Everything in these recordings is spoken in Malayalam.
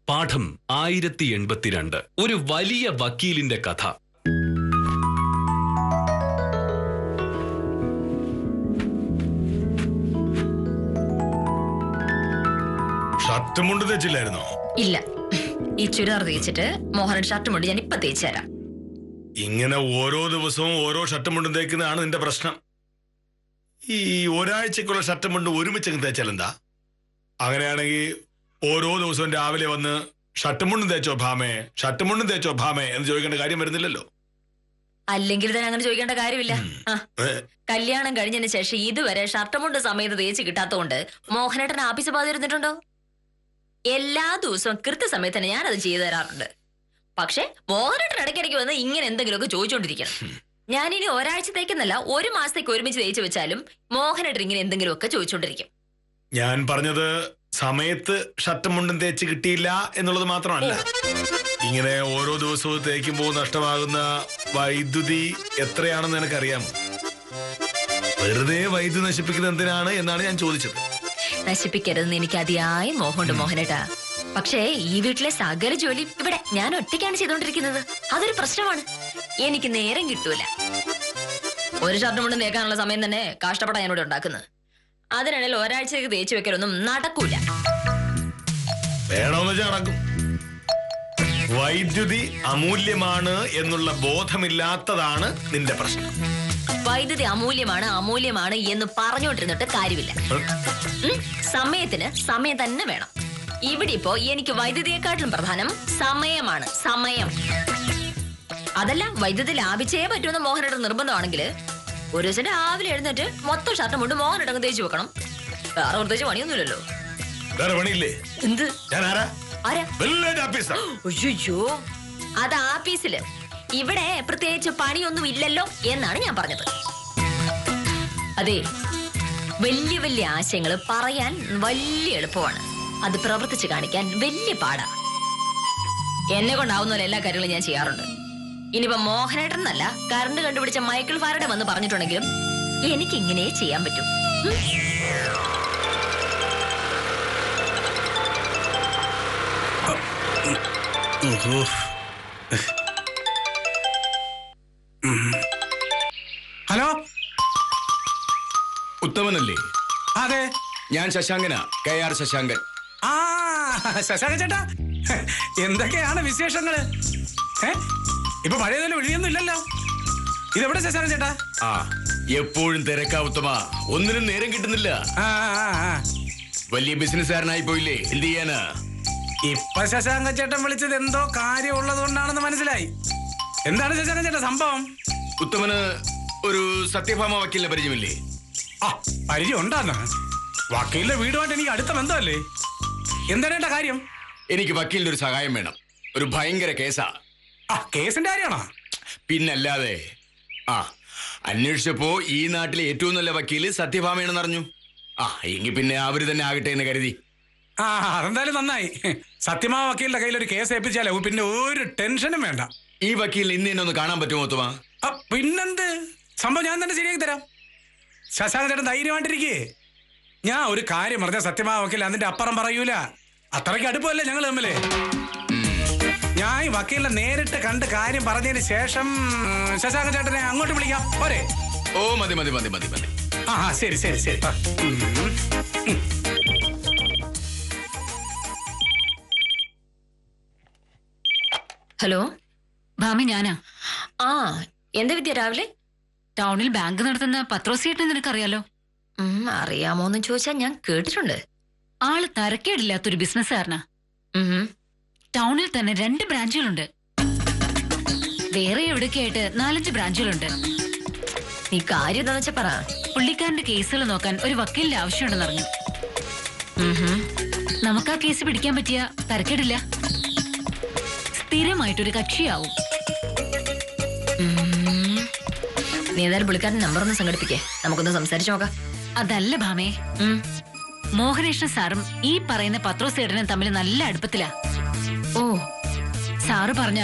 പാഠം 1082. ഒരു വലിയ വക്കീലിന്റെ കഥ. ഷർട്ട് മുണ്ട് തേച്ചില്ലായിരുന്നോ? ഇല്ല, ഈ ചുരിദാർ തേച്ചിട്ട് മോഹനൻ ഷർട്ട് മുണ്ട് ഞാൻ ഇപ്പൊ തേച്ചു തരാം. ഇങ്ങനെ ഓരോ ദിവസവും ഓരോ ഷർട്ട് മുണ്ടും തേക്കുന്നതാണ് നിന്റെ പ്രശ്നം. ഈ ഒരാഴ്ചക്കുള്ള ഷർട്ട് മുണ്ട് ഒരുമിച്ച് തേച്ചാൽ എന്താ? അങ്ങനെയാണെങ്കിൽ ഓരോ ദിവസവും രാവിലെ വന്ന് ഷർട്ട് മുണ്ടും തേച്ചോ ഭാമേ, ഷർട്ട് മുണ്ടും തേച്ചോ ഭാമേ എന്ന് ചോദിക്കേണ്ട കാര്യം വരുന്നില്ലല്ലോ. അല്ലെങ്കിൽ തന്നെ അങ്ങനെ ചോദിക്കേണ്ട കാര്യമില്ല. കല്യാണം കഴിഞ്ഞതിന് ശേഷം ഇതുവരെ ഷർട്ട് മുണ്ട് സമയത്ത് തേച്ച് കിട്ടാത്തതുകൊണ്ട് മോഹനേട്ടൻ ആഫീസ് ബാധിരുന്നിട്ടുണ്ടോ? എല്ലാ ദിവസവും കൃത്യസമയത്ത് തന്നെ ഞാനത് ചെയ്തു തരാറുണ്ട്. പക്ഷെ മോഹനേട്ടൻ ഇടയ്ക്കിടയ്ക്ക് വന്ന് ഇങ്ങനെ എന്തെങ്കിലുമൊക്കെ ചോദിച്ചോണ്ടിരിക്കണം. ഞാനിനി ഒരാഴ്ചത്തേക്കെന്നല്ല, ഒരു മാസത്തേക്ക് ഒരുമിച്ച് തേച്ച് വെച്ചാലും മോഹനേട്ടൻ ഇങ്ങനെ എന്തെങ്കിലുമൊക്കെ ചോദിച്ചോണ്ടിരിക്കും. ഞാൻ പറഞ്ഞത് സമയത്ത് ഷർട്ടും മുണ്ടും തേച്ച് കിട്ടിയില്ല എന്നുള്ളത് മാത്രമല്ല, ഇങ്ങനെ ഓരോ ദിവസവും തേക്കുമ്പോൾ നഷ്ടമാകുന്ന വൈദ്യുതി എത്രയാണെന്ന് നിനക്കറിയാമോ? വെറുതെ വൈദ്യുതി നശിപ്പിക്കുന്നത് എന്തിനാണ് എന്നാണ് ഞാൻ ചോദിച്ചത്. നശിപ്പിക്കരുതെന്ന് എനിക്ക് അതിയായ മോഹമുണ്ട് മോഹനേട്ടാ. പക്ഷേ ഈ വീട്ടിലെ സകല ജോലി ഇവിടെ ഞാൻ ഒറ്റയ്ക്കാണ് ചെയ്തോണ്ടിരിക്കുന്നത്. അതൊരു പ്രശ്നമാണ്. എനിക്ക് നേരം കിട്ടൂല. ഒരു ഷർട്ട് മുണ്ടും തേക്കാനുള്ള സമയം തന്നെ കഷ്ടപ്പെടാൻ ഞാനിവിടെ ഉണ്ടാക്കുന്നത്. അതിനിടയിൽ ഒരാഴ്ചക്ക് തേച്ച് വെക്കലൊന്നും നടക്കൂല. വേണമെന്ന് വെച്ചാൽ നടക്കും. വൈദ്യുതി അമൂല്യമാണ് എന്നുള്ള ബോധമില്ലാത്തതാണ് നിന്റെ പ്രശ്നം. വൈദ്യുതി അമൂല്യമാണ് എന്ന് പറഞ്ഞുകൊണ്ടിരുന്നിട്ട് കാര്യമില്ല. സമയത്തിന് സമയം തന്നെ വേണം. ഇവിടെ ഇപ്പോ എനിക്ക് വൈദ്യുതിയെക്കാട്ടിലും പ്രധാനം സമയമാണ്. സമയം. അതല്ല, വൈദ്യുതി ലാഭിച്ചേ പറ്റുമെന്ന് മോഹനയുടെ നിർബന്ധമാണെങ്കിൽ ഒരു ദിവസം രാവിലെ എഴുന്നേറ്റ് മൊത്തം ഷർട്ടും കൊണ്ട് മോഹനടങ്ങ് തേച്ച് വെക്കണം. വേറെ പ്രത്യേകിച്ച് പണിയൊന്നുമില്ലല്ലോ. വേറെ പണിയില്ലേ? എന്ത്? ഞാൻ ആരാ? അയ്യോ, അത് ആഫീസില്. ഇവിടെ പ്രത്യേകിച്ച് പണിയൊന്നും ഇല്ലല്ലോ എന്നാണ് ഞാൻ പറഞ്ഞത്. അതെ, വലിയ വലിയ ആശയങ്ങൾ പറയാൻ വലിയ എളുപ്പമാണ്, അത് പ്രവർത്തിച്ച് കാണിക്കാൻ വലിയ പാടാ. എന്നെ കൊണ്ടാവുന്ന എല്ലാ കാര്യങ്ങളും ഞാൻ ചെയ്യാറുണ്ട്. ഇനിയിപ്പോ മോഹനേട്ടൻ എന്നല്ല, കറണ്ട് കണ്ടുപിടിച്ച മൈക്കിൾ ഫാരഡെ വന്ന് പറഞ്ഞിട്ടുണ്ടെങ്കിലും എനിക്ക് ഇങ്ങനെ ചെയ്യാൻ പറ്റും. ഹലോ, ഉത്തമനല്ലേ? അതെ, ഞാൻ ശശാങ്കനാ, KR ശശാങ്കൻ. ആ ശശാങ്കൻ ചേട്ടാ, എന്തൊക്കെയാണ് വിശേഷങ്ങള്? ഇപ്പൊ പഴയതുപോലെ വിളിയൊന്നും ഇല്ലല്ലോ. ഇതെവിടെ ശശാങ്കൻ ചേട്ടാ? ആ, എപ്പോഴും തിരക്കാ ഉത്തമ, ഒന്നിനും നേരം കിട്ടുന്നില്ല. വലിയ ബിസിനസ്സുകാരനായി പോയില്ലേ, എന്ത് ചെയ്യാനാ? ഇപ്പൊ ശശാങ്കൻ ചേട്ടൻ വിളിച്ചത് എന്തോ കാര്യമുള്ളത് കൊണ്ടാണെന്ന് മനസ്സിലായി. എന്താണ് ശശാങ്കൻ ചേട്ടാ സംഭവം? ഉത്തമന് ഒരു സത്യഭാമ വക്കീലിനെ പരിചയമില്ലേ? ആ, പരിചയം ഉണ്ടാന്ന്. വക്കീലിന്റെ വീടുമായിട്ട് എനിക്ക് അടുത്ത ബന്ധമല്ലേ. എന്താണ് ഏട്ടാ കാര്യം? എനിക്ക് വക്കീലിന്റെ ഒരു സഹായം വേണം. ഒരു ഭയങ്കര കേസാ. ആ, കേസിന്റെ കാര്യമാണോ? പിന്നല്ലാതെ. ആ, അന്വേഷിച്ചപ്പോ ഈ നാട്ടിലെ ഏറ്റവും നല്ല വക്കീല് സത്യഭാമയാണെന്ന് അറിഞ്ഞു. ആ, എങ്കിൽ പിന്നെ അവര് തന്നെ ആകട്ടെ എന്ന് കരുതി. ആ, അതെന്തായാലും നന്നായി. സത്യമാ വക്കീലിന്റെ കയ്യിൽ ഒരു കേസ് ഏൽപ്പിച്ചാലോ പിന്നെ ഒരു ടെൻഷനും വേണ്ട. ഈ വക്കീലിനെ ഇന്ന് തന്നെ ഒന്ന് കാണാൻ പറ്റുമോ ഉത്തമ? പിന്നെന്ത് സംഭവം ഞാൻ തന്നെ ശരിയാക്കി തരാം. ശശാങ്കൻ ചേട്ടൻ ധൈര്യമായിട്ടിരിക്കേ. ഞാൻ ഒരു കാര്യം പറഞ്ഞ സത്യമാ വക്കീൽ അതിന്റെ അപ്പുറം പറയൂല. അത്രയ്ക്ക് അടുപ്പമല്ലേ ഞങ്ങൾ തമ്മില്. ഞാൻ ഈ വക്കീലിനെ നേരിട്ട് കണ്ട് കാര്യം പറഞ്ഞതിന് ശേഷം ശശാങ്കൻ ചേട്ടനെ അങ്ങോട്ട് വിളിക്കാം പോരെ? ഓ, മതി മതി മതി മതി മതി. ആ, ശരി ശരി ശരി. ഹലോ ഭാമി, ഞാനാ. ആ, എന്താ വിദ്യ രാവിലെ? ടൗണിൽ ബാങ്ക് നടത്തുന്ന പത്രോസിയേട്ടനെ നിനക്കറിയാലോ? അറിയാമോന്ന് ചോദിച്ചാൽ ഞാൻ കേട്ടിട്ടുണ്ട്. ആള് തരക്കേടില്ലാത്തൊരു ബിസിനസ്സുകാരനാ. ടൗണിൽ തന്നെ 2 ബ്രാഞ്ചുകളുണ്ട്. വേറെ എവിടേക്കായിട്ട് 4-5 ബ്രാഞ്ചുകളുണ്ട്. നീ കാര്യം എന്താന്ന് വെച്ചാ പറ. പുള്ളിക്കാരന്റെ കേസുകൾ നോക്കാൻ ഒരു വക്കീലിന്റെ ആവശ്യമുണ്ടെന്ന് അറിഞ്ഞു. നമുക്ക് ആ കേസ് പിടിക്കാൻ പറ്റിയ തരക്കേടില്ല. സ്ഥിരമായിട്ടൊരു കക്ഷിയാവും. നീ ഏതായാലും പുള്ളിക്കാരന്റെ നമ്പർ ഒന്ന് സംഘടിപ്പിക്കേ, നമുക്കൊന്ന് സംസാരിച്ചു നോക്കാം. അതല്ല ഭാമേ, മോഹനേഷ്ണ സാറും ഈ പറയുന്ന പത്രോസേട്ടനും തമ്മിൽ നല്ല അടുപ്പത്തിലാ. ഓ, സാറ് പറഞ്ഞ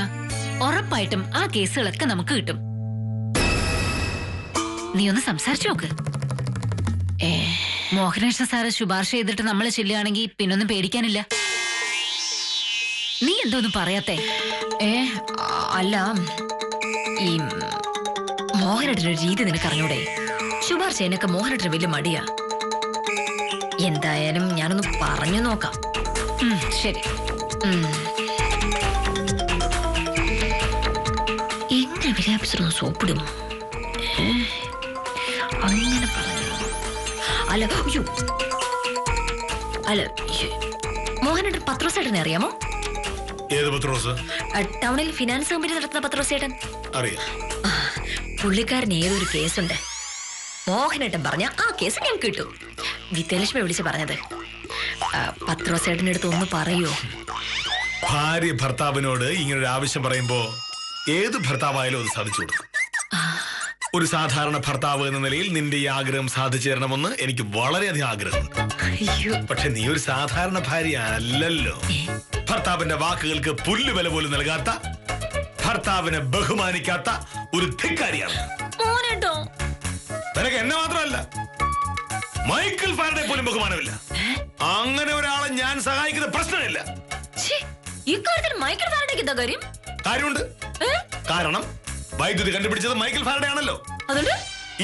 ഉറപ്പായിട്ടും ആ കേസുകളൊക്കെ നമുക്ക് കിട്ടും. നീ ഒന്ന് സംസാരിച്ചു നോക്ക്. മോഹനകൃഷ്ണ സാറ് ശുപാർശ ചെയ്തിട്ട് നമ്മൾ ചെല്ലുകയാണെങ്കിൽ പിന്നൊന്നും പേടിക്കാനില്ല. നീ എന്തോന്നും പറയാത്തേ? അല്ല, ഈ മോഹനേട്ടനൊരു രീതി നിനക്കറിഞ്ഞൂടെ? ശുപാർശ എന്നൊക്കെ മോഹനേട്ടന് വലിയ മടിയാ. എന്തായാലും ഞാനൊന്ന് പറഞ്ഞു നോക്കാം. ശരി. എങ്ങനെ വിലയാപിച്ചിരുന്നു സോപ്പിടും? അങ്ങനെ പറഞ്ഞു. അല്ല, മോഹനേട്ടൻ പത്രോസേട്ടനെ അറിയാമോ? ഏത് പത്രോസ്? ടൗണിൽ ഫിനാൻസ് കമ്പനി നടത്തുന്ന പത്രോസേട്ടൻ. അറിയാം. പുള്ളിക്കാരൻ ഏതൊരു കേസുണ്ട്. മോഹനേട്ടൻ പറഞ്ഞ ആ കേസ് ഞാൻ കിട്ടും. വിദ്യാലക്ഷ്മി വിളിച്ച് പറഞ്ഞത്. പത്രോസേട്ടൻ്റെ അടുത്ത് ഒന്ന് പറയോ? ഭാര്യ ഭർത്താവിനോട് ഇങ്ങനൊരു ആവശ്യം പറയുമ്പോ ഏത് ഭർത്താവായാലും അത് സാധിച്ചു കൊടുക്കും. ഒരു സാധാരണ ഭർത്താവ് എന്ന നിലയിൽ നിന്റെ ഈ ആഗ്രഹം സാധിച്ചു തരണമെന്ന് എനിക്ക് വളരെയധികം ആഗ്രഹമുണ്ട്. പക്ഷെ നീ ഒരു സാധാരണ ഭാര്യ അല്ലല്ലോ. ഭർത്താവിന്റെ വാക്കുകൾക്ക് പുല്ലുവില പോലും നൽകാത്ത, ഭർത്താവിനെ ബഹുമാനിക്കാത്ത ഒരു ധിക്കാരിയാണ്. നിനക്ക് എന്നെ മാത്രമല്ല, മൈക്കിൾ ഫാരഡെ പോലും ബഹുമാനമില്ല. അങ്ങനെ ഒരാളെ ഞാൻ സഹായിക്കുന്ന പ്രശ്നമില്ല. കാര്യമുണ്ട്. കാരണം വൈദ്യുതി കണ്ടുപിടിച്ചത് മൈക്കിൾ ഫാരഡെ ആണല്ലോ.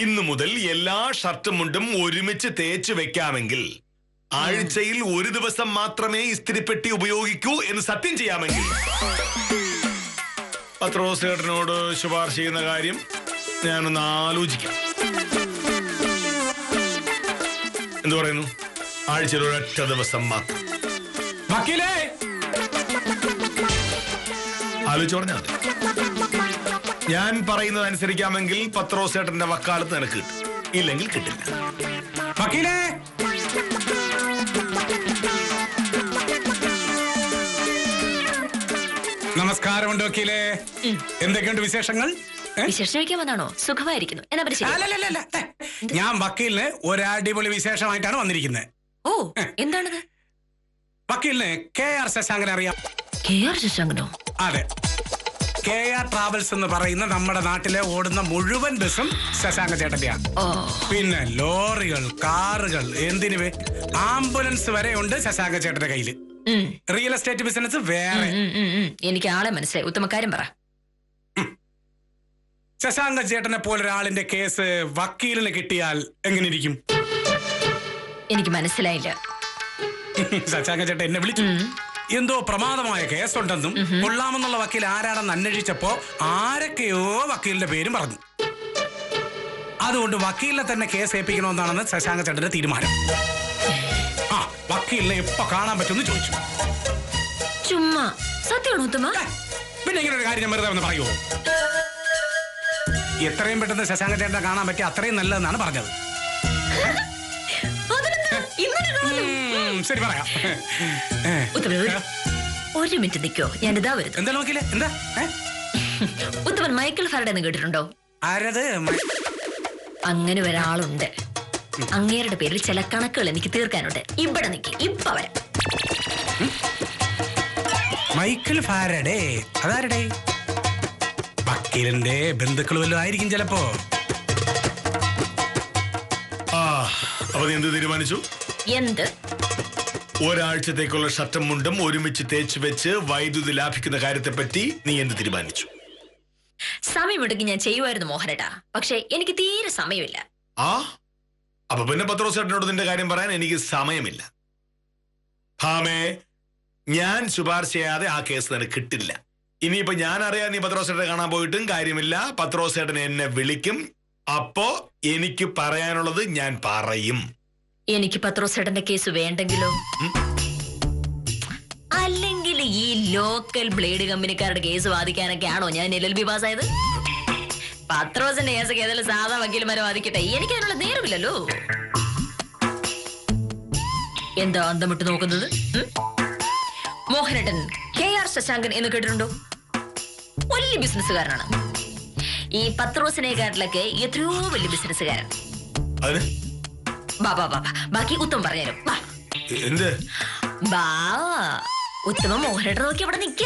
ഇന്നു മുതൽ എല്ലാ ഷർട്ടും മുണ്ടും ഒരുമിച്ച് തേച്ച് വെക്കാമെങ്കിൽ, ആഴ്ചയിൽ ഒരു ദിവസം മാത്രമേ ഇസ്തിരിപ്പെട്ടി ഉപയോഗിക്കൂ എന്ന് സത്യം ചെയ്യാമെങ്കിൽ, പത്രോസേട്ടനോട് ശുപാർശ ചെയ്യുന്ന കാര്യം ഞാനൊന്ന് ആലോചിക്കാം. എന്തു പറയുന്നു? ആഴ്ചയിൽ ഒരൊറ്റ ദിവസം മാത്രം. ആലോചിച്ച് പറഞ്ഞാൽ മതി. ഞാൻ പറയുന്നത് അനുസരിക്കാമെങ്കിൽ പത്രോസേട്ടന്റെ വക്കാലത്ത് നിനക്ക് കിട്ടും, ഇല്ലെങ്കിൽ കിട്ടില്ല. നമസ്കാരമുണ്ട് വക്കീലേ. എന്തൊക്കെയുണ്ട് വിശേഷങ്ങൾ? വിശേഷിക്കാമെന്നാണോ? സുഖമായിരിക്കുന്നു. ഞാൻ വക്കീലിന് ഒരു അടിപൊളി വിശേഷമായിട്ടാണ് വന്നിരിക്കുന്നത്. ഓ, എന്താണത്? വക്കീലിന് KR ശശാങ്കൻ അറിയാം? KR ശശാങ്കനോ? അതെ. KR ട്രാവൽസ് എന്ന് പറയുന്ന നമ്മുടെ നാട്ടിലെ ഓടുന്ന മുഴുവൻ ബസ്സും ശശാങ്ക ചേട്ടന്റെയാണ്. പിന്നെ ലോറികൾ, കാറുകൾ, എന്തിനുവേ ആംബുലൻസ് വരെ ഉണ്ട് ശശാങ്ക ചേട്ടന്റെ കയ്യില്. റിയൽ എസ്റ്റേറ്റ് ബിസിനസ് വേറെ. എനിക്ക് ആളെ മനസ്സിലായി. ഉത്തമക്കാര്യം പറ. ശശാങ്ക ചേട്ടനെ പോലൊരാളിന്റെ കേസ് വക്കീലിന് കിട്ടിയാൽ എങ്ങനെ ഇരിക്കും? എനിക്ക് മനസ്സിലായില്ല. ശശാങ്ക ചേട്ടൻ എന്നെ വിളിച്ചു. എന്തോ പ്രമാദമായ കേസുണ്ടെന്നും കൊള്ളാമെന്നുള്ള വക്കീൽ ആരാണെന്ന് അന്വേഷിച്ചപ്പോ ആരൊക്കെയോ വക്കീലിന്റെ പേരും പറഞ്ഞു. അതുകൊണ്ട് വക്കീലിനെ തന്നെ കേസ് ഏൽപ്പിക്കണമെന്നാണെന്ന് ശശാങ്ക ചേട്ടന്റെ തീരുമാനം. ആ, വക്കീലിനെ എപ്പോ കാണാൻ പറ്റുമെന്ന് ചോദിച്ചു. ചുമ്മാ സത്യമാണോ ഉത്തമ? പിന്നെ ഇങ്ങനെ ഒരു കാര്യം ഞാൻ വെറുതെ ഒന്ന് പറയുമോ? എത്രയും പെട്ടെന്ന് ശശാങ്ക ചേട്ടനെ കാണാൻ പറ്റിയ അത്രയും നല്ലതെന്നാണ് പറഞ്ഞത്. ശരി, പറയാം. ഒരു മിനിറ്റ് നിൽക്കോ, ഞാനിതാ വരുന്നു. എന്താ നോക്കിയില്ലേ? എന്താ ഉത്തമൻ മൈക്കിൾ ഫാരഡെ എന്ന് കേട്ടിട്ടുണ്ടോ? ആരത്? അങ്ങനെ ഒരാളുണ്ട്. അങ്ങേരുടെ പേരിൽ ചില കണക്കുകൾ എനിക്ക് തീർക്കാനുണ്ട്. ഇവിടെ നിൽക്കി, ഇപ്പൊ വരാം. Michael Faraday? അതാരടെ? വക്കീലിന്റെ ബന്ധുക്കൾ വല്ലതും ആയിരിക്കും ചിലപ്പോ. അപ്പൊ നീ എന്ത് തീരുമാനിച്ചു? എന്ത്? ഒരാഴ്ചത്തേക്കുള്ള ഷർട്ടും മുണ്ടും ഒരുമിച്ച് തേച്ച് വെച്ച് വൈദ്യുതി ലാഭിക്കുന്ന കാര്യത്തെ പറ്റി നീ എന്ത് തീരുമാനിച്ചു? സമയമെടുക്കി ഞാൻ ചെയ്യുമായിരുന്നു മോഹനേട്ടാ, പക്ഷെ എനിക്ക് തീരെ സമയമില്ല. അപ്പൊ പിന്നെ പത്രോസേട്ടനോട് നിന്റെ കാര്യം പറയാൻ എനിക്ക് സമയമില്ല. ഭാമേ, ഞാൻ ശുപാർശ ചെയ്യാതെ ആ കേസ് നിനക്ക് കിട്ടില്ല. ഇനിയിപ്പോ ഞാൻ അറിയാൻ നീ പത്രോസേട്ടനെ കാണാൻ പോയിട്ടും കാര്യമില്ല. പത്രോസേട്ടൻ എന്നെ വിളിക്കും. അപ്പോ എനിക്ക് പറയാനുള്ളത് ഞാൻ പറയും. എനിക്ക് പത്രോസേട്ടന്റെ കേസ് വേണ്ടെങ്കിലോ? അല്ലെങ്കിൽ ഈ ലോക്കൽ ബ്ലേഡ് കമ്പനിക്കാരുടെ കേസ് വാദിക്കാനൊക്കെ ആണോ ഞാൻ LLB പാസ്സായത്? പത്രോസിന്റെ കേസൊക്കെ ഏതായാലും സാധാ വക്കീൽമാരെ വാദിക്കട്ടെ, എനിക്ക് അതിനുള്ള നേരമില്ലല്ലോ. എന്താ അന്തമിട്ട് നോക്കുന്നത്? മോഹനേട്ടൻ KR ശശാങ്കൻ എന്ന് കേട്ടിട്ടുണ്ടോ? വലിയ ബിസിനസ്സുകാരനാണ്. ഈ പത്രോസിനെക്കാട്ടിലൊക്കെ എത്രയോ വലിയ ബിസിനസ്സുകാരൻ. ബാക്കി ഉത്തമം പറഞ്ഞുതരും. ഉത്തമ മോഹനേട്ടൻ നോക്കി അവിടെ നിക്ക.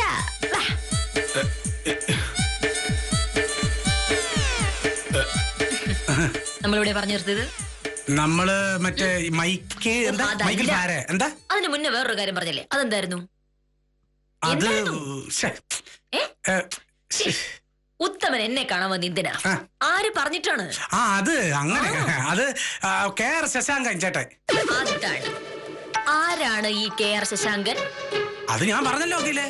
നമ്മളിവിടെ പറഞ്ഞു നിർത്തിയത് നമ്മള് മറ്റേ മൈക്ക് എന്താ അതല്ല. മൈക്കിൾ ഫാരെ എന്താ അതിന് മുന്നേ വേറൊരു കാര്യം പറഞ്ഞില്ലേ, അതെന്തായിരുന്നു? അത് എന്തായിരുന്നു? ശ്ശെ. ഏ? ഏ, ഉത്തമൻ എന്നെ കാണാൻ വന്ന് എന്തിനാ? ആ. ആര് പറഞ്ഞിട്ടാണ്? അത് അങ്ങനെ അത് KR ശശാങ്കൻ ചേട്ടൻ. അതാണ്. ആരാണ് ഈ KR ശശാങ്കൻ? അത് ഞാൻ പറഞ്ഞല്ലോ വക്കീലെ.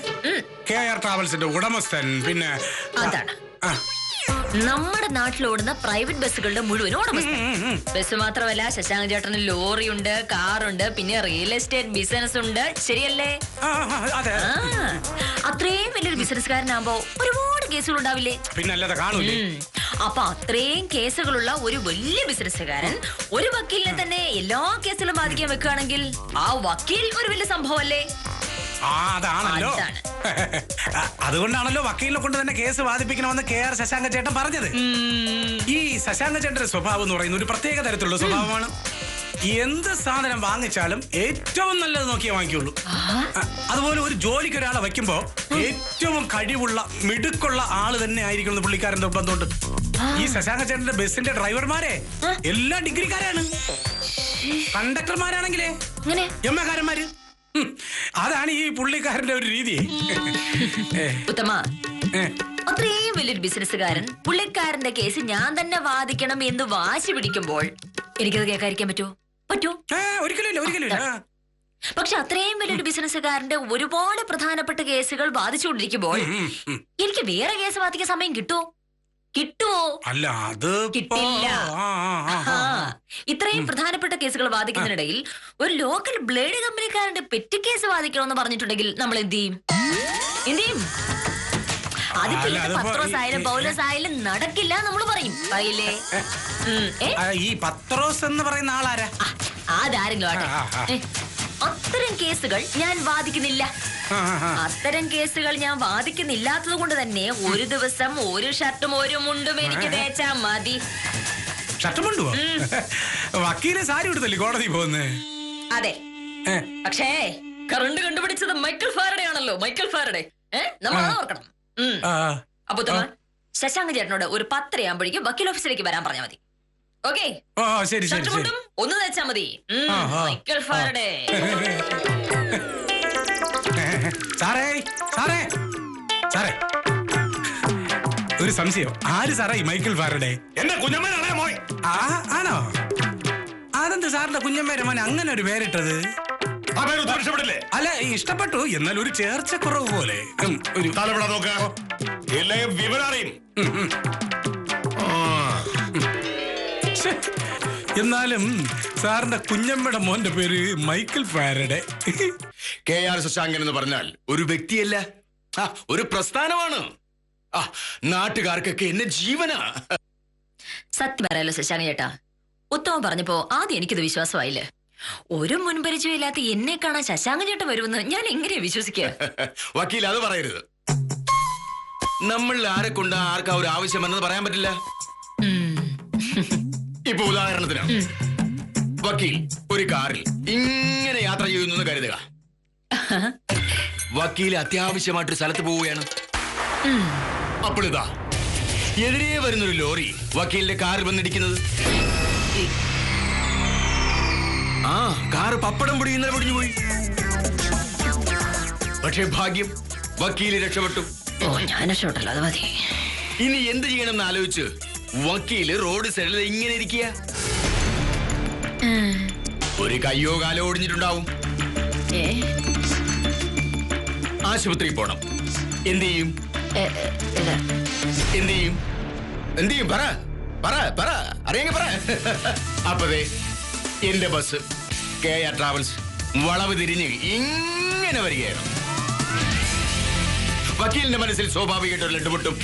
KR ട്രാവൽസിന്റെ ഉടമസ്ഥൻ. പിന്നെ അതാണ് ആ, നമ്മുടെ നാട്ടിലോടുന്ന പ്രൈവറ്റ് ബസ്സുകളുടെ മുഴുവൻ ഉടമസ്ഥൻ. ബസ് മാത്രമല്ല, ശശാങ്കൻ ചേട്ടന് ലോറിയുണ്ട്, കാറുണ്ട്, പിന്നെ റിയൽ എസ്റ്റേറ്റ് ബിസിനസ് ഉണ്ട്. ശരിയല്ലേ? ആ, അതെ. ആ, അത്രയും വലിയൊരു ബിസിനസ്സുകാരനാകുമ്പോ ഒരുപാട് കേസുകൾ ഉണ്ടാവില്ലേ? പിന്നല്ലാതെ കാണൂലേ. അപ്പൊ അത്രയും കേസുകളുള്ള ഒരു വലിയ ബിസിനസ്സുകാരൻ ഒരു വക്കീലിനെ തന്നെ എല്ലാ കേസിലും ബാധിക്കാൻ വെക്കുകയാണെങ്കിൽ ആ വക്കീൽ ഒരു വലിയ സംഭവമല്ലേ? അതാണല്ലോ. അതാണ്. അതുകൊണ്ടാണല്ലോ വക്കീലിനെ കൊണ്ട് തന്നെ കേസ് വാദിപ്പിക്കണമെന്ന് KR ശശാങ്ക ചേട്ടൻ പറഞ്ഞത്. ഈ ശശാങ്ക ചേട്ടന്റെ സ്വഭാവം എന്ന് പറയുന്ന ഒരു പ്രത്യേക തരത്തിലുള്ള സ്വഭാവമാണ്. എന്ത് സാധനം വാങ്ങിച്ചാലും ഏറ്റവും നല്ലത് നോക്കിയേ വാങ്ങിക്കുള്ളൂ. അതുപോലെ ഒരു ജോലിക്ക് ഒരാളെ വെക്കുമ്പോ ഏറ്റവും കഴിവുള്ള മിടുക്കുള്ള ആള് തന്നെ ആയിരിക്കും എന്ന് പുള്ളിക്കാരൻ നിർബന്ധമുണ്ട്. ഈ ശശാങ്ക ചേട്ടന്റെ ബസിന്റെ ഡ്രൈവർമാരെ എല്ലാ ഡിഗ്രിക്കാരാണ്. കണ്ടക്ടർമാരാണെങ്കിലേ എമ്മക്കാരന്മാര്. അതാണ് ഈ പുള്ളിക്കാരന്റെ ഒരു രീതി. ഉത്തമ, അത്രയും വലിയൊരു ബിസിനസ്സുകാരൻ പുള്ളിക്കാരന്റെ കേസ് ഞാൻ തന്നെ വാദിക്കണം എന്ന് വാശി പിടിക്കുമ്പോൾ എനിക്കത് കേൾക്കാതിരിക്കാൻ പറ്റുമോ? ഒരിക്കലും. പക്ഷെ അത്രയും വലിയൊരു ബിസിനസ്സുകാരന്റെ ഒരുപാട് പ്രധാനപ്പെട്ട കേസുകൾ വാദിച്ചുകൊണ്ടിരിക്കുമ്പോൾ എനിക്ക് വേറെ കേസ് വാദിക്കാൻ സമയം കിട്ടുമോ? അല്ല, അത് കിട്ടില്ല. ഇത്രയും പ്രധാനപ്പെട്ട കേസുകൾ വാദിക്കുന്നതിനിടയിൽ ഒരു ലോക്കൽ ബ്ലേഡ് കമ്പനിക്കാരന്റെ പെറ്റി കേസ് വാദിക്കണമെന്ന് പറഞ്ഞിട്ടുണ്ടെങ്കിൽ നമ്മൾ എന്ത് ചെയ്യും? അതിപ്പോ പത്രോസ് ആയാലും പൗലോസ് ആയാലും നടക്കില്ല നമ്മൾ പറയും. പറയില്ലേ? ഈ പത്രോസ് എന്ന് പറയുന്ന ആളാരാ? അതാരെങ്കിലും ആട്ടെ. അത്തരം കേസുകൾ ഞാൻ വാദിക്കുന്നില്ല. അത്തരം കേസുകൾ ഞാൻ വാദിക്കുന്നില്ലാത്തത് കൊണ്ട് തന്നെ ഒരു ദിവസം ഒരു ഷർട്ടും ഒരു മുണ്ടും എനിക്ക് തേച്ചാ മതി. ഷർട്ടുമുണ്ടോ? വക്കീലെ സാരി എടുത്തല്ലേ കോടതി പോകുന്നേ? അതെ, പക്ഷേ കറണ്ട് കണ്ടുപിടിച്ചത് മൈക്കിൾ ഫാരഡേ ആണല്ലോ. മൈക്കിൾ ഫാരഡേ നമ്മൾ ഓർക്കണം. അപ്പൊ ശശാങ്ക ചേട്ടനോട് ഒരു 10 ആകുമ്പോഴേക്കും വക്കീൽ ഓഫീസിലേക്ക് വരാൻ പറഞ്ഞാൽ മതി. ഓക്കെ? ഷർട്ടുമുണ്ടും ഒന്ന് തേച്ചാ മതി. Michael Faraday. സാറേ, ഒരു സംശയം. ആര് സാറേ ഈ മൈക്കിൾ ഫാരഡേ? എന്റെ കുഞ്ഞമ്മനാണേ മോയ്. ആണോ? അതെന്ത് സാറിന്റെ കുഞ്ഞമ്മേരെ മോനെ അങ്ങനെ ഒരു പേരിട്ടത്? ആ പേര് ഇഷ്ടപ്പെട്ടില്ലേ? അല്ല, ഇഷ്ടപ്പെട്ടു. എന്നാൽ ഒരു ചേർച്ചക്കുറവ് പോലെ. ഒരു തലപ്പെടാ നോക്ക, എല്ലാം വിവരം അറിയും. എന്നാലും സാറിന്റെ കുഞ്ഞമ്മയുടെ മോന്റെ പേര് മൈക്കിൾ ഫാരഡേ. KR ശശാങ്കൻ എന്ന് പറഞ്ഞാൽ ഒരു വ്യക്തിയല്ല, ഒരു പ്രസ്ഥാനമാണ്. നാട്ടുകാർക്കൊക്കെ എന്നെ ജീവനാ. സത്യം പറയാലോ ശശാങ്ക ചേട്ടാ, ഉത്തമം പറഞ്ഞപ്പോ ആദ്യം എനിക്കിത് വിശ്വാസമായില്ലേ. ഒരു മുൻപരിചയമില്ലാത്ത എന്നെ കാണാൻ ശശാങ്ക ചേട്ടൻ വരുമെന്ന് ഞാൻ എങ്ങനെയാ വിശ്വസിക്കുക? വക്കീൽ, അത് പറയരുത്. നമ്മൾ ആരെ കൊണ്ട് ആർക്കാ ഒരു ആവശ്യമെന്നത് പറയാൻ പറ്റില്ല. ഇപ്പൊ ഉദാഹരണത്തിന് വക്കീൽ ഒരു കാറിൽ ഇങ്ങനെ യാത്ര ചെയ്യുന്നു കരുതുക. വക്കീൽ അത്യാവശ്യമായിട്ടൊരു സ്ഥലത്ത് പോവുകയാണ്. അപ്പോൾ ഇതാ എതിരെ വരുന്നൊരു ലോറി വക്കീലിന്റെ കാറിൽ വന്നിടിക്കുന്നത്. കാറ് പപ്പടം പൊടിയുന്നതിന് പൊടിഞ്ഞു പോയി. പക്ഷേ ഭാഗ്യം, വക്കീല് രക്ഷപ്പെട്ടു. ഞാൻ രക്ഷപ്പെട്ടല്ലോ, അത് മതി. ഇനി എന്ത് ചെയ്യണം എന്ന് ആലോചിച്ച് വക്കീല് റോഡ് സൈഡിൽ ഇങ്ങനെ ഇരിക്കുക. ഒരു കയ്യോ കാലോ ഒടിഞ്ഞിട്ടുണ്ടാവും. ആശുപത്രിയിൽ പോണം. എന്ത് ചെയ്യും? പറ അറിയെങ്കിൽ പറ. അപ്പതേ എന്റെ ബസ് KR ട്രാവൽസ് വളവ് തിരിഞ്ഞ് ഇങ്ങനെ വരികയാണ്. വക്കീലിന്റെ മനസ്സിൽ സ്വാഭാവികമായിട്ടുള്ള ഇടപെട്ടും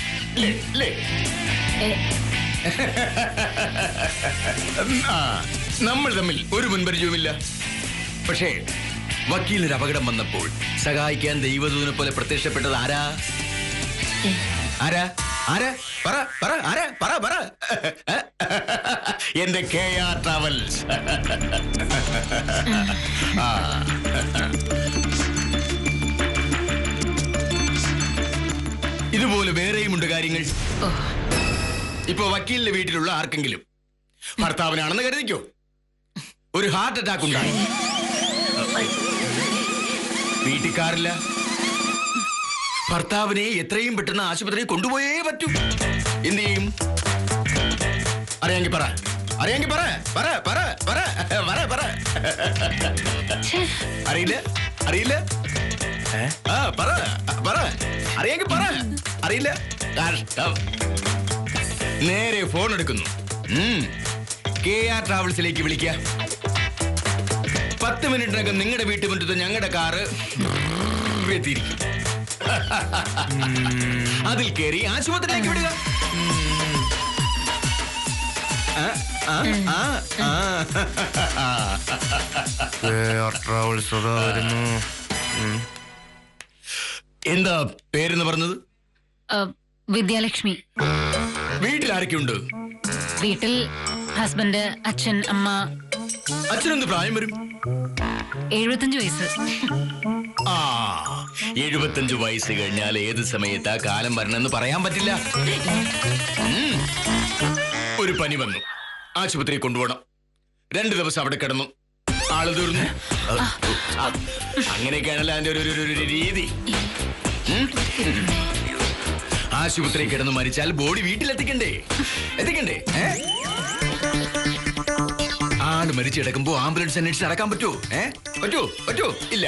നമ്മൾ തമ്മിൽ ഒരു മുൻപരിചയവുമില്ല. പക്ഷേ വക്കീലിനൊരു അപകടം വന്നപ്പോൾ സഹായിക്കാൻ ദൈവദൂതനെ പോലെ പ്രത്യക്ഷപ്പെട്ടത് ആരാ? പറ. എന്റെ KR ട്രാവൽസ്. ഇതുപോലെ വേറെയുമുണ്ട് കാര്യങ്ങൾ. ഇപ്പൊ വക്കീലിന്റെ വീട്ടിലുള്ള ആർക്കെങ്കിലും ഭർത്താവിനാണെന്ന് കരുതിക്കോ, ഒരു ഹാർട്ട് അറ്റാക്ക് ഉണ്ടായി. വീട്ടിക്കാറില്ല. ഭർത്താവിനെ എത്രയും പെട്ടെന്ന് ആശുപത്രിയിൽ കൊണ്ടുപോയേ പറ്റൂ. എന്ത് ചെയ്യും? അറിയാമെങ്കിൽ പറ. അറിയാമെങ്കിൽ പറ പറ പറ പറ പറ പറ. അറിയില്ല? അറിയില്ല? ആ പറ പറ. അറിയാമെങ്കിൽ പറ. അറിയില്ല? കഷ്ടം. നേരെ ഫോൺ എടുക്കുന്നു. KR ട്രാവൽസിലേക്ക് വിളിക്കുക. 10 മിനിറ്റിനകം നിങ്ങളുടെ വീട്ടുമുറ്റത്ത് ഞങ്ങളുടെ കാറ് എത്തിയിരിക്കും. അതിൽ കയറി ആശുപത്രിയിലേക്ക് വിടുക. എന്താ പേരെന്ന് പറഞ്ഞത്? വിദ്യാലക്ഷ്മി. വീട്ടിൽ ആരൊക്കെയുണ്ട്? വീട്ടിൽ ഹസ്ബൻഡ്, അച്ഛൻ, അമ്മ. അച്ഛനെന്ത് പ്രായം വരും? 75 വയസ്സ്. 75 വയസ്സ് കഴിഞ്ഞാൽ ഏത് സമയത്താ കാലം വരണമെന്ന് പറയാൻ പറ്റില്ല. ഒരു പനി വന്നു, ആശുപത്രിയിൽ കൊണ്ടുപോകണം. 2 ദിവസം അവിടെ കിടന്നു, ആള് തീർന്നു. അങ്ങനെയൊക്കെയാണല്ലോ അതിന്റെ ഒരു രീതി. ആശുപത്രി കിടന്ന് മരിച്ചാൽ ബോഡി വീട്ടിലെത്തിക്കണ്ടേ? എത്തിക്കണ്ടേ? ആള് മരിച്ചു കിടക്കുമ്പോ ആംബുലൻസ് അന്വേഷിച്ച് നടക്കാൻ പറ്റുമോ? പറ്റുമോ? പറ്റുമോ? ഇല്ല.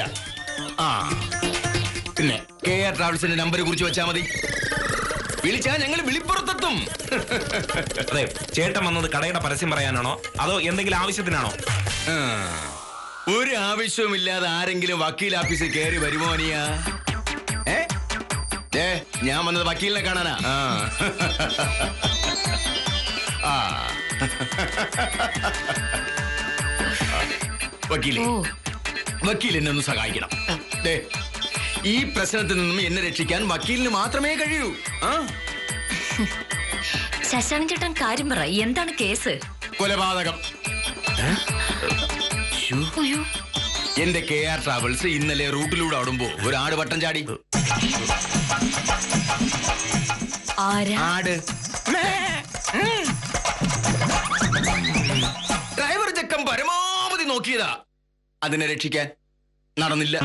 പിന്നെ KR ട്രാവൽസിന്റെ നമ്പർ കുറിച്ച് വെച്ചാൽ മതി. വിളിച്ചാ ഞങ്ങൾ വിളിപ്പുറത്തെത്തും. അതെ, ചേട്ടൻ വന്നത് കടയുടെ പരസ്യം പറയാനാണോ അതോ എന്തെങ്കിലും ആവശ്യത്തിനാണോ? ഒരു ആവശ്യവുമില്ലാതെ ആരെങ്കിലും വക്കീൽ ഓഫീസിൽ കയറി വരുമോ അനിയാ? ഞാൻ വന്നത് വക്കീലിനെ കാണാനാ. വക്കീലേ, വക്കീൽ എന്നെ ഒന്ന് സഹായിക്കണം. ഈ പ്രശ്നത്തിൽ നിന്നും എന്നെ രക്ഷിക്കാൻ വക്കീലിന് മാത്രമേ കഴിയൂ. ശശാങ്കൻ ചേട്ടൻ കാര്യം പറ, എന്താണ് കേസ്? കൊലപാതകം. എന്റെ KR ട്രാവൽസ് ഇന്നലെ റൂട്ടിലൂടെ ഓടുമ്പോ ഒരു ആട് വട്ടം ചാടി. ആട്. ഡ്രൈവർ ചക്കം പരമാവധി നോക്കിയതാ അതിനെ രക്ഷിക്കാൻ. നടന്നില്ല.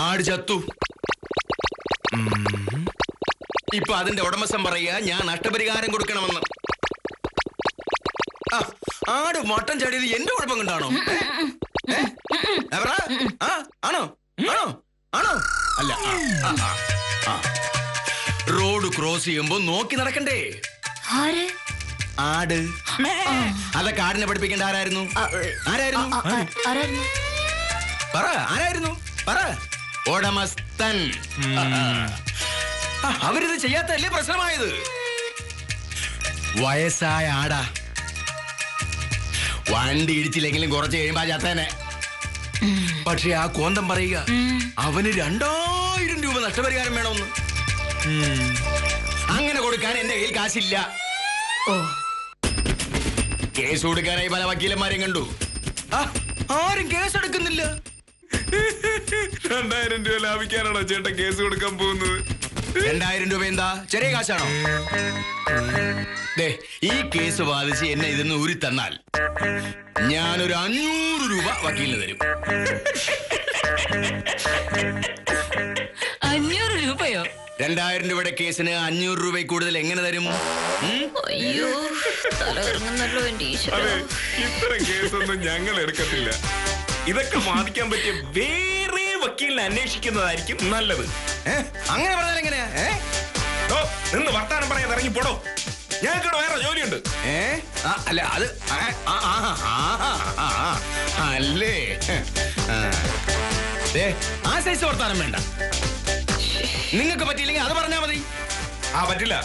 ആട് ചത്തു. ഇപ്പൊ അതിന്റെ ഉടമസ്ഥൻ പറയാ ഞാൻ നഷ്ടപരിഹാരം കൊടുക്കണമെന്ന്. ആട് മട്ടം ചാടിയത് എന്റെ കുഴപ്പം കൊണ്ടാണോ? ആണോ? ആണോ? ആണോ? അല്ല. റോഡ് ക്രോസ് ചെയ്യുമ്പോ നോക്കി നടക്കണ്ടേ? ആട്. അതൊക്കെ ആടിനെ പഠിപ്പിക്കേണ്ട ആരായിരുന്നു? ആരായിരുന്നു? പറ, ആരായിരുന്നു? പറ. ഉടമസ്ഥൻ. അവരിത് ചെയ്യാത്തല്ലേ പ്രശ്നമായത്. വയസ്സായ ആടാ. വണ്ടി ഇടിച്ചില്ലെങ്കിലും കുറച്ച് കഴിയുമ്പോ ചത്തേനെ. പക്ഷെ ആ കോന്തം പറയുക അവന് 2000 രൂപ നഷ്ടപരിഹാരം വേണമെന്ന്. അങ്ങനെ കൊടുക്കാൻ എന്റെ കയ്യിൽ കാശില്ല. കേസ് കൊടുക്കാനായി പല വക്കീലന്മാരെയും കണ്ടു. ആരും കേസെടുക്കുന്നില്ല. 2000 രൂപ ലാഭിക്കാനാണോ ചേട്ടൻ കേസ് കൊടുക്കാൻ പോകുന്നത്? 2000 രൂപ എന്താ ചെറിയ കാശാണോ? ഈ കേസ് ബാധിച്ച് എന്നെ ഇതെന്ന് ഊരി തന്നാൽ ഞാനൊരു 500 രൂപ വക്കീലിന് തരും. 500 രൂപയോ? 2000 രൂപയുടെ കേസിന് 500 രൂപ കൂടുതൽ എങ്ങനെ തരും? അയ്യോ, തലകറങ്ങുന്നല്ലോ എന്റെ ഈശ്വര. ഇത്തരം കേസൊന്നും ഞങ്ങൾ എടുക്കത്തില്ല. ഇതൊക്കെ ബാധിക്കാൻ പറ്റിയ വേറെ വക്കീലിനെ അന്വേഷിക്കുന്നതായിരിക്കും നല്ലത്. അങ്ങനെ പറഞ്ഞാൽ എങ്ങനെയാ? നിന്ന് വർത്താനം പറയാൻ ഇറങ്ങി പോടോ. ഞങ്ങൾക്കിവിടെ വേറെ ജോലിയുണ്ട്. അല്ല അത് അല്ലേ? ആ സൈസ് വർത്താനം വേണ്ട. നിങ്ങൾക്ക് പറ്റിയില്ലെങ്കിൽ അത് പറഞ്ഞാ മതി. പറ്റില്ല.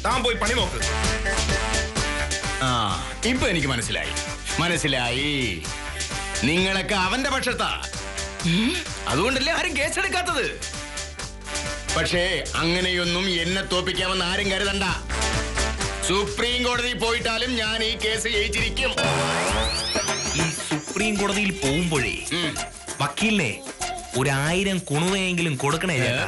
താൻ പോയി പണി നോക്ക്. ഇപ്പൊ എനിക്ക് മനസ്സിലായി. നിങ്ങളൊക്കെ അവന്റെ പക്ഷത്താ. അതുകൊണ്ടല്ലേ ആരും കേസെടുക്കാത്തത്. പക്ഷേ അങ്ങനെയൊന്നും എന്നെ തോപ്പിക്കാമെന്ന് ആരും കരുതണ്ട. സുപ്രീം കോടതി പോയിട്ടാലും ഞാൻ ഈ കേസ് ജയിച്ചിരിക്കും. ഈ സുപ്രീം കോടതിയിൽ പോകുമ്പോഴേ വക്കീലിനെ 1000 കുണുവയെങ്കിലും കൊടുക്കണേ ചേട്ടാ.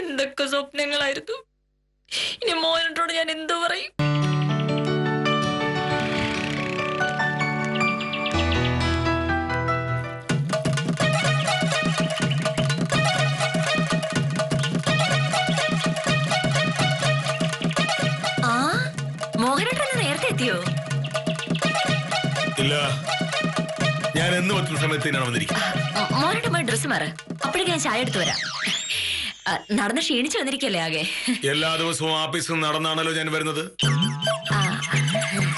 എന്തൊക്കെ സ്വപ്നങ്ങളായിരുന്നു. ഇനി മോഹനോട് ഞാൻ എന്തോ പറയും? മോഹനേട്ടൻ നേരത്തെ എത്തിയോ? ഇല്ല, ഞാൻ എന്ന് പറ്റുന്ന സമയത്ത് തന്നെയാണ് വന്നിരിക്കുന്നത്. മോഹനേട്ടൻ ഡ്രസ് മാറ്, അപ്പോഴേക്ക് ഞാൻ ചായ എടുത്തു വരാം. നടന്ന് ക്ഷീണിച്ചു വന്നിരിക്കല്ലേ ആകെ? എല്ലാ ദിവസവും ഓഫീസിൽ നടന്നാണല്ലോ ഞാൻ വരുന്നത്.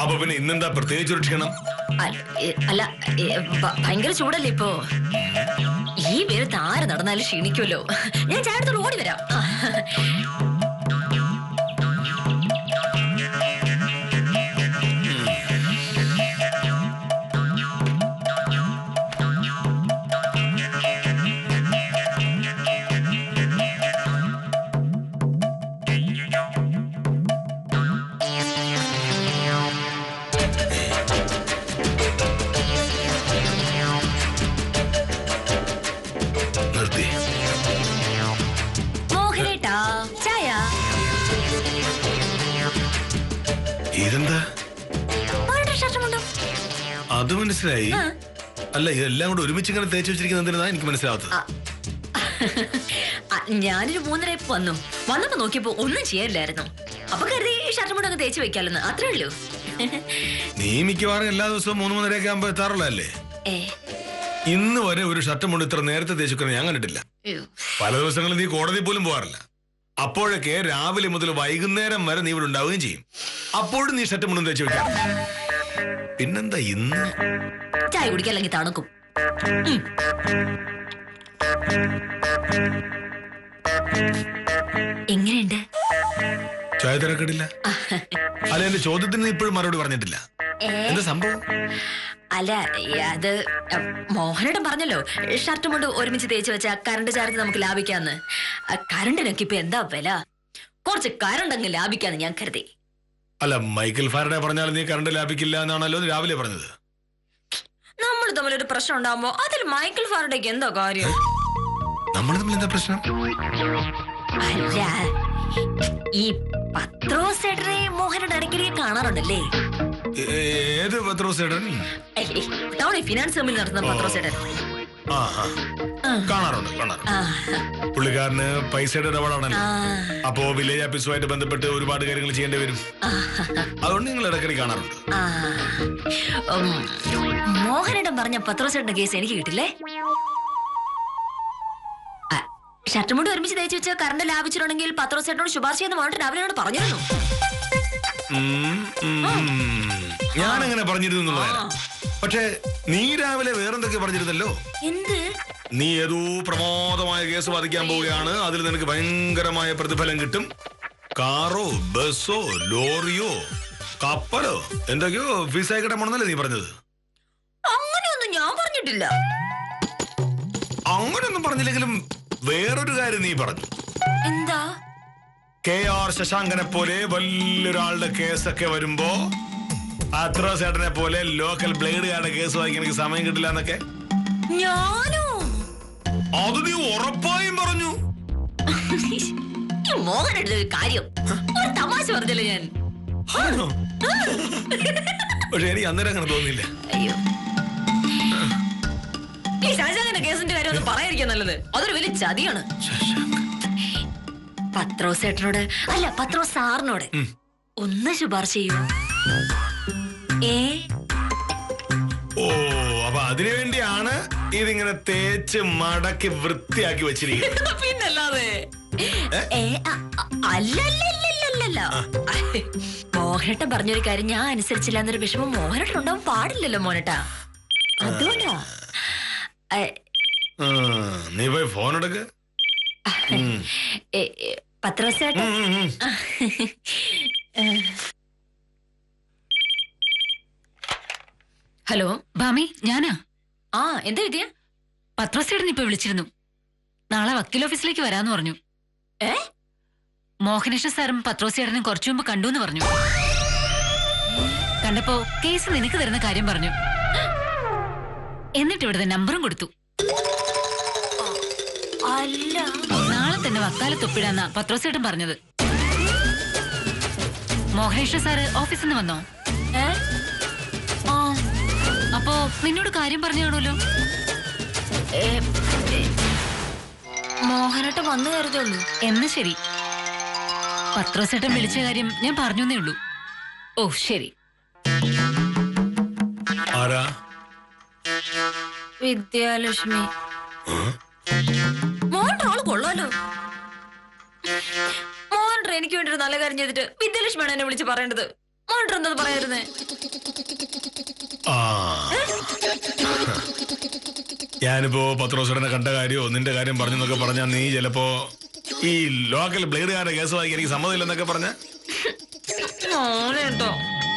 അപ്പൊ പിന്നെ ഇന്നെന്താ പ്രത്യേകിച്ചൊരു ക്ഷീണം? അല്ല, ഭയങ്കര ചൂടല്ലേ ഇപ്പോ. ഈ പേരത്ത് ആര് നടന്നാലും ക്ഷീണിക്കുമല്ലോ. ഞാൻ ചായ എടുത്തോണ്ട് ഓടി വരാം. ഇതെന്താ? അത് മനസ്സിലായി. അല്ല, ഇതെല്ലാം കൂടെ ഒരുമിച്ച് ഇങ്ങനെ തേച്ച് വെച്ചിരിക്കുന്ന എന്തിനാ എനിക്ക് മനസ്സിലാവാത്തത്. ഞാനൊരു 3:30 വന്നപ്പോ നോക്കിയപ്പോ ഒന്നും ചെയ്യാനില്ലായിരുന്നു. അപ്പൊ കരുതി ഷർട്ടും കൂടെ അങ്ങ് തേച്ച് വെക്കാലെന്ന്. അത്രേ ഉള്ളൂ. നീ മിക്കവാറും എല്ലാ ദിവസവും 3:30 ആകുമ്പോ എത്താറുള്ളതല്ലേ? ഇന്ന് വരെ ഒരു ഷർട്ടും കൊണ്ട് ഇത്ര നേരത്തെ തേച്ചുക്കുന്ന ഞാൻ കണ്ടിട്ടില്ല. പല ദിവസങ്ങളും നീ കോടതി പോലും പോകാറില്ല. അപ്പോഴൊക്കെ രാവിലെ മുതൽ വൈകുന്നേരം വരെ നീ ഇവിടെ ഉണ്ടാവുകയും ചെയ്യും. അപ്പോഴും നീ ഷർട്ട് മുണ്ടും തേച്ച് വെക്കാം. പിന്നെന്താ ഇന്ന്? ചായ കുടിക്കല്ലെങ്കിൽ തണുക്കും. എങ്ങനെയുണ്ട്? ചായ തിരക്കിടില്ല. അല്ല, എന്റെ ചോദ്യത്തിന് നീ ഇപ്പോഴും മറുപടി പറഞ്ഞിട്ടില്ല. എന്താ സംഭവം? അല്ല, അത് മോഹനേട്ടൻ പറഞ്ഞല്ലോ, ഷർട്ടും കൊണ്ട് ഒരുമിച്ച് തേച്ച് വെച്ച കറണ്ട് ചാർജ് നമുക്ക് ലാഭിക്കാന്ന്. കറണ്ടിനൊക്കെ ഇപ്പൊ എന്താ വില? കുറച്ച് കറണ്ട് അങ്ങ് ലാഭിക്കാന്ന് ഞാൻ കരുതി. അല്ല, മൈക്കൽ ഫാരഡെ പറഞ്ഞാൽ നീ കറണ്ട് ലാഭിക്കില്ല എന്നാണല്ലോ രാവിലെ പറഞ്ഞത്. നമ്മൾ തമ്മിലൊരു പ്രശ്നം ഉണ്ടാകുമ്പോ അതിൽ മൈക്കൽ ഫാരഡേക്ക് എന്താ കാര്യം? നമ്മൾ തമ്മിൽ എന്താ പ്രശ്നം? അല്ല, ഈ പത്രോസേട്ടനെ മോഹനേട്ടൻ ഇടയ്ക്കിടയ്ക്ക് കാണാറുണ്ടല്ലേ? ഏത് പത്രോസേട്ടൻ? ടൗണിൽ ഫിനാൻസ് കമ്പനി നടത്തുന്ന പത്രോസേട്ടൻ. കാണാറുണ്ട്. പുള്ളിക്കാരന് പൈസയുടെ ഇടപാടാണല്ലോ. അപ്പോ വില്ലേജ് ഓഫീസുമായിട്ട് ബന്ധപ്പെട്ട് ഒരുപാട് കാര്യങ്ങൾ ചെയ്യേണ്ടി വരും. അതുകൊണ്ട് നിങ്ങൾ ഇടയ്ക്കിടയ്ക്ക് കാണാറുണ്ട്. മോഹനേട്ടൻ പറഞ്ഞ പത്രോസേട്ടന്റെ കേസ് എനിക്ക് കിട്ടില്ലേ? ഷർട്ടും കൂടി ഒരുമിച്ച് തേച്ച് വെച്ച് കറണ്ട് ലാഭിച്ചിട്ടുണ്ടെങ്കിൽ പത്രോസേട്ടനോട് ശുപാർശ ചെയ്യുന്ന മോഹനേട്ടൻ രാവിലെ പറഞ്ഞിരുന്നു. ഞാൻ അങ്ങനെ പറഞ്ഞിരുന്നു. പക്ഷെ നീ രാവിലെ വേറെന്തൊക്കെ പറഞ്ഞിരുന്നല്ലോ. എന്ത്? നീ ഏതോ പ്രമാദമായ കേസ് വാദിക്കാൻ പോവുകയാണ്. അതിൽ നിനക്ക് ഭയങ്കരമായ പ്രതിഫലം കിട്ടും. കാറോ ബസ്സോ ലോറിയോ കപ്പലോ എന്തൊക്കെയോ ഫീസായി കിട്ടാമെന്നല്ലേ നീ പറഞ്ഞത്? അങ്ങനെയൊന്നും ഞാൻ പറഞ്ഞിട്ടില്ല. അങ്ങനെയൊന്നും പറഞ്ഞില്ലെങ്കിലും വേറൊരു കാര്യം നീ പറഞ്ഞു. എന്താ? KR ശശാങ്കനെ പോലെ വലിയൊരാളുടെ കേസൊക്കെ വരുമ്പോ പത്രോസേട്ടനെ പോലെ ലോക്കൽ ബ്ലേഡുകാരുടെ കേസ് വായിക്കാൻ എനിക്ക് സമയം കിട്ടില്ല എന്നൊക്കെ. ഞാനോ? അത് നീ ഉറപ്പായും പറഞ്ഞു. മോഹനേട്ടൻ ഒരു കാര്യം, ഒരു തമാശ പറഞ്ഞല്ലോ ഞാൻ. പക്ഷെ എനിക്ക് അന്നേരം അങ്ങനെ തോന്നിയില്ല. അയ്യോ, ഈ ശശാങ്കന്റെ കേസിന്റെ കാര്യം ഒന്നും പറയാതിരിക്കാൻ നല്ലത്. അതൊരു വലിയ ചതിയാണ്. പത്രോസേട്ടനോട് അല്ല, പത്രോസ് സാറിനോട് ഒന്ന് ശുപാർശ ചെയ്യൂ. ഓ, അപ്പൊ അതിനുവേണ്ടിയാണ് ഇതിങ്ങനെ തേച്ച് മടക്കി വൃത്തിയാക്കി വെച്ചിരിക്കുന്നത്. പിന്നല്ലാതെ. അല്ലല്ലല്ലല്ല, മോഹനേട്ടൻ പറഞ്ഞൊരു കാര്യം ഞാൻ അനുസരിച്ചില്ല എന്നൊരു വിഷമം മോഹനേട്ടൻ ഉണ്ടാവാൻ പാടില്ലല്ലോ മോനേട്ടാ. അതുകൊണ്ടാ. നീ പോയി ഫോൺ എടുക്ക. പത്രോസേട്ടൻ. ഹലോ ഭാമി, ഞാനാ. എന്താ വിദ്യ? പത്രോസേട്ടൻ ഇപ്പൊ വിളിച്ചിരുന്നു. നാളെ വക്കീൽ ഓഫീസിലേക്ക് വരാന്ന് പറഞ്ഞു. മോഹനേഷ സാറും പത്രോസേട്ടനും കുറച്ചു മുമ്പ് കണ്ടു പറഞ്ഞു. കണ്ടപ്പോ കേസ് നിനക്ക് തരുന്ന കാര്യം പറഞ്ഞു. എന്നിട്ട് ഇവിടുത്തെ നമ്പറും കൊടുത്തു. അല്ല, നാളെ തന്നെ വക്കാലത്തൊപ്പിടാന്നാ പത്രോസേട്ടൻ പറഞ്ഞത്. മോഹനേശ്വര സാറ് ഓഫീസിൽ നിന്ന് വന്നോ? അപ്പോ നിന്നോട് കാര്യം പറഞ്ഞു കാണുമല്ലോ. മോഹനട്ട് വന്നു കരുതുള്ളൂ. എന്ന് ശരി. പത്രോസേട്ടൻ വിളിച്ച കാര്യം ഞാൻ പറഞ്ഞേ ഉള്ളൂ. ഓ ശരി. ആരാ? വിദ്യാലക്ഷ്മി. മോഹൻ ആള് കൊള്ളാലോ. മോഹൻ എനിക്ക് വേണ്ടി ഒരു നല്ല കാര്യം ചെയ്തിട്ട് വിദ്യാലക്ഷ്മിയാണ് എന്നെ വിളിച്ച് പറയേണ്ടത്. മോഹൻ എന്താ പറയായിരുന്നേ? ഞാനിപ്പോ പത്രോസേട്ടനെ കണ്ട കാര്യമോ നിന്റെ കാര്യം പറഞ്ഞെന്നൊക്കെ പറഞ്ഞാ നീ ചിലപ്പോ ഈ ലോക്കൽ ബ്ലേഡുകാരുടെ കേസ് വായിക്കാൻ എനിക്ക് സമ്മതമില്ലെന്നൊക്കെ പറഞ്ഞ മോനെന്തോ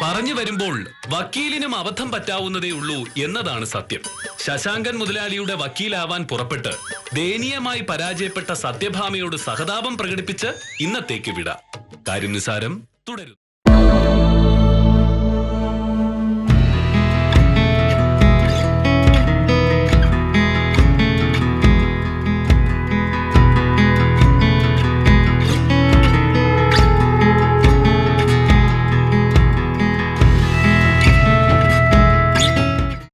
പറഞ്ഞു വരുമ്പോൾ വക്കീലിനും അബദ്ധം പറ്റാവുന്നതേ ഉള്ളൂ എന്നതാണ് സത്യം. ശശാങ്കൻ മുതലാളിയുടെ വക്കീലാവാൻ പുറപ്പെട്ട് ദയനീയമായി പരാജയപ്പെട്ട സത്യഭാമയോട് സഹതാപം പ്രകടിപ്പിച്ച് ഇന്നത്തേക്ക് വിട. കാര്യം നിസാരം തുടരുന്നു.